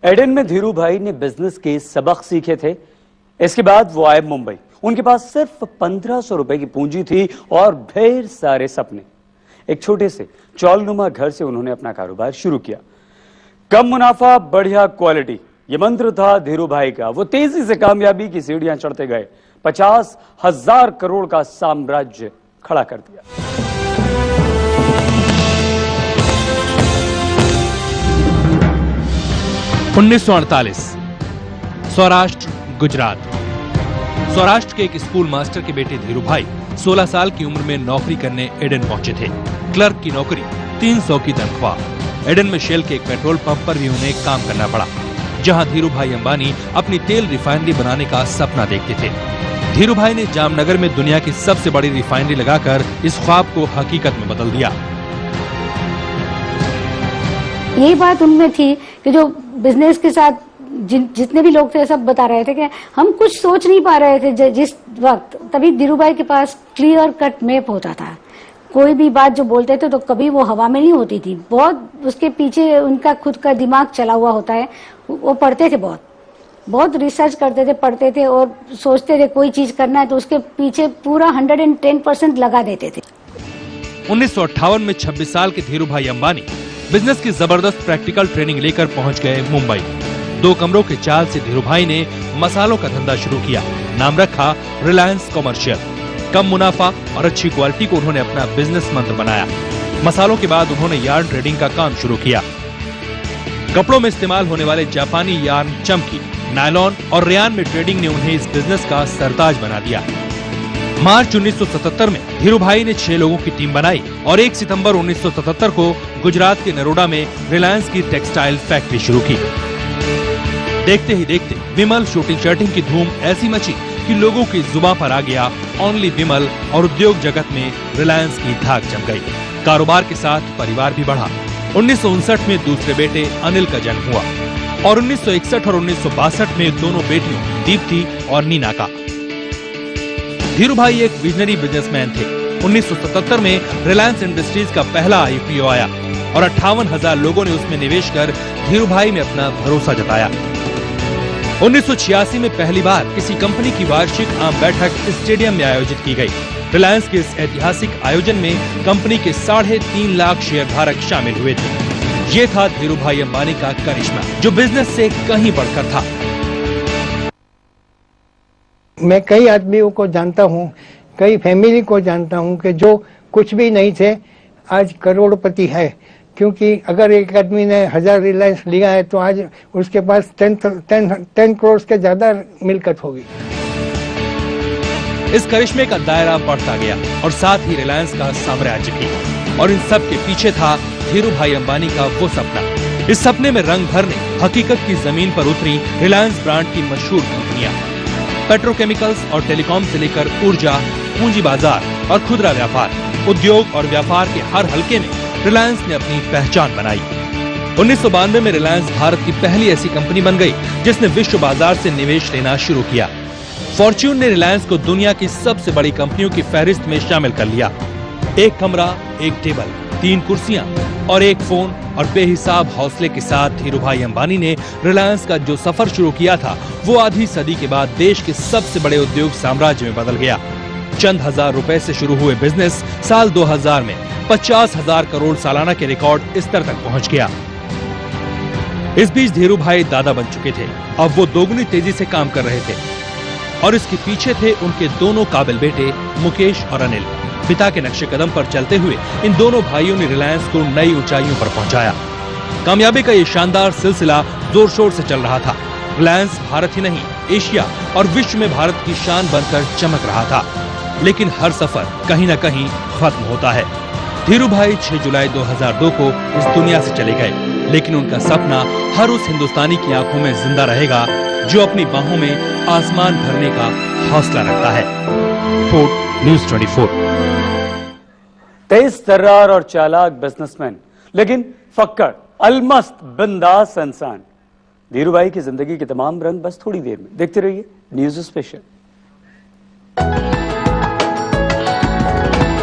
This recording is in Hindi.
एडन में धीरू भाई ने बिजनेस के सबक सीखे थे। इसके बाद वो आए मुंबई। उनके पास सिर्फ 1500 रुपए की पूंजी थी और ढेर सारे सपने। एक छोटे से चौलनुमा घर से उन्होंने अपना कारोबार शुरू किया। कम मुनाफा, बढ़िया क्वालिटी, ये मंत्र था धीरू भाई का। वो तेजी से कामयाबी की सीढ़ियां चढ़ते गए। 50,000 करोड़ का साम्राज्य खड़ा कर दिया। $1948 सौराष्ट्र, गुजरात। सौराष्ट्र के एक स्कूल मास्टर के बेटे धीरू भाई 16 साल की उम्र में नौकरी करने एडन पहुंचे थे। क्लर्क की नौकरी, 300 की तनख्वाह। एडन में शेल के एक पेट्रोल पंप पर भी उन्हें काम करना पड़ा, जहां धीरू भाई अंबानी अपनी तेल रिफाइनरी बनाने का सपना देखते थे। धीरू भाई ने जामनगर में दुनिया की सबसे बड़ी रिफाइनरी लगाकर इस ख्वाब को हकीकत में बदल दिया। यही बात उनमें थी कि जो बिजनेस के साथ जितने भी लोग थे सब बता रहे थे कि हम कुछ सोच नहीं पा रहे थे जिस वक्त, तभी धीरू भाई के पास क्लियर कट मैप होता था। कोई भी बात जो बोलते थे तो कभी वो हवा में नहीं होती थी। बहुत उसके पीछे उनका खुद का दिमाग चला हुआ होता है। वो पढ़ते थे, बहुत रिसर्च करते थे, पढ़ते थे और सोचते थे कोई चीज करना है तो उसके पीछे पूरा 110% लगा देते थे। 1958 में 26 साल के धीरू भाई अंबानी बिजनेस की जबरदस्त प्रैक्टिकल ट्रेनिंग लेकर पहुंच गए मुंबई। 2 कमरों के चाल से धीरू भाई ने मसालों का धंधा शुरू किया। नाम रखा रिलायंस कॉमर्शियल। कम मुनाफा और अच्छी क्वालिटी को उन्होंने अपना बिजनेस मंत्र बनाया। मसालों के बाद उन्होंने यार्न ट्रेडिंग का काम शुरू किया। कपड़ों में इस्तेमाल होने वाले जापानी यार्न, चमकी, नायलॉन और रेयान में ट्रेडिंग ने उन्हें इस बिजनेस का सरताज बना दिया। मार्च 1977 में धीरू भाई ने 6 लोगों की टीम बनाई और 1 सितंबर 1977 को गुजरात के नरोडा में रिलायंस की टेक्सटाइल फैक्ट्री शुरू की। देखते ही देखते विमल शूटिंग शर्टिंग की धूम ऐसी मची कि लोगों की जुबान पर आ गया ओनली विमल और उद्योग जगत में रिलायंस की धाक जम गई। कारोबार के साथ परिवार भी बढ़ा। 1959 में दूसरे बेटे अनिल का जन्म हुआ और 1961 और 1962 में दोनों बेटियों दीप्ति और नीना का। धीरू भाई एक विजनरी बिजनेसमैन थे। 1977 में रिलायंस इंडस्ट्रीज का पहला IPO आया और 58,000 लोगों ने उसमें निवेश कर धीरू भाई में अपना भरोसा जताया। 1986 में पहली बार किसी कंपनी की वार्षिक आम बैठक स्टेडियम में आयोजित की गई। रिलायंस के इस ऐतिहासिक आयोजन में कंपनी के 3.5 लाख शेयर धारक शामिल हुए थे। ये था धीरू भाई अंबानी का करिश्मा, जो बिजनेस से कहीं बढ़कर था। मैं कई आदमियों को जानता हूँ, कई फैमिली को जानता हूँ कि जो कुछ भी नहीं थे आज करोड़पति है। क्योंकि अगर एक आदमी ने 1000 रिलायंस लिया है तो आज उसके पास 10 करोड़ के ज्यादा मिलकत होगी। इस करिश्मे का दायरा बढ़ता गया और साथ ही रिलायंस का साम्राज्य भी। और इन सब के पीछे था धीरू भाई अंबानी का वो सपना। इस सपने में रंग भरने हकीकत की जमीन पर उतरी रिलायंस ब्रांड की मशहूर कंपनियां। पेट्रोकेमिकल्स और टेलीकॉम से लेकर ऊर्जा, पूंजी बाजार और खुदरा व्यापार, उद्योग और व्यापार के हर हलके में रिलायंस ने अपनी पहचान बनाई। 1992 में रिलायंस भारत की पहली ऐसी कंपनी बन गई जिसने विश्व बाजार से निवेश लेना शुरू किया। फॉर्च्यून ने रिलायंस को दुनिया की सबसे बड़ी कंपनियों की फहरिस्त में शामिल कर लिया। 1 कमरा, 1 टेबल, 3 कुर्सियां और 1 फोन और बेहिसाब हौसले के साथ धीरू भाई अंबानी ने रिलायंस का जो सफर शुरू किया था वो आधी सदी के बाद देश के सबसे बड़े उद्योग साम्राज्य में बदल गया। चंद हजार रुपए से शुरू हुए बिजनेस साल 2000 में 50,000 करोड़ सालाना के रिकॉर्ड स्तर तक पहुंच गया। इस बीच धीरू भाई दादा बन चुके थे। अब वो दोगुनी तेजी से काम कर रहे थे और इसके पीछे थे उनके दोनों काबिल बेटे मुकेश और अनिल। पिता के नक्शे कदम पर चलते हुए इन दोनों भाइयों ने रिलायंस को नई ऊंचाइयों पर पहुंचाया। कामयाबी का ये शानदार सिलसिला जोर शोर से चल रहा था। रिलायंस भारत ही नहीं, एशिया और विश्व में भारत की शान बनकर चमक रहा था। लेकिन हर सफर कहीं न कहीं खत्म होता है। धीरू भाई 6 जुलाई 2002 को इस दुनिया से चले गए, लेकिन उनका सपना हर उस हिंदुस्तानी की आंखों में जिंदा रहेगा जो अपनी बाहों में आसमान भरने का हौसला रखता है। Report news 24। तेज तर्रार और चालाक बिजनेसमैन, लेकिन फक्कड़, अलमस्त, बिंदास इंसान। धीरू भाई की जिंदगी के तमाम रंग बस थोड़ी देर में। देखते रहिए न्यूज़ स्पेशल।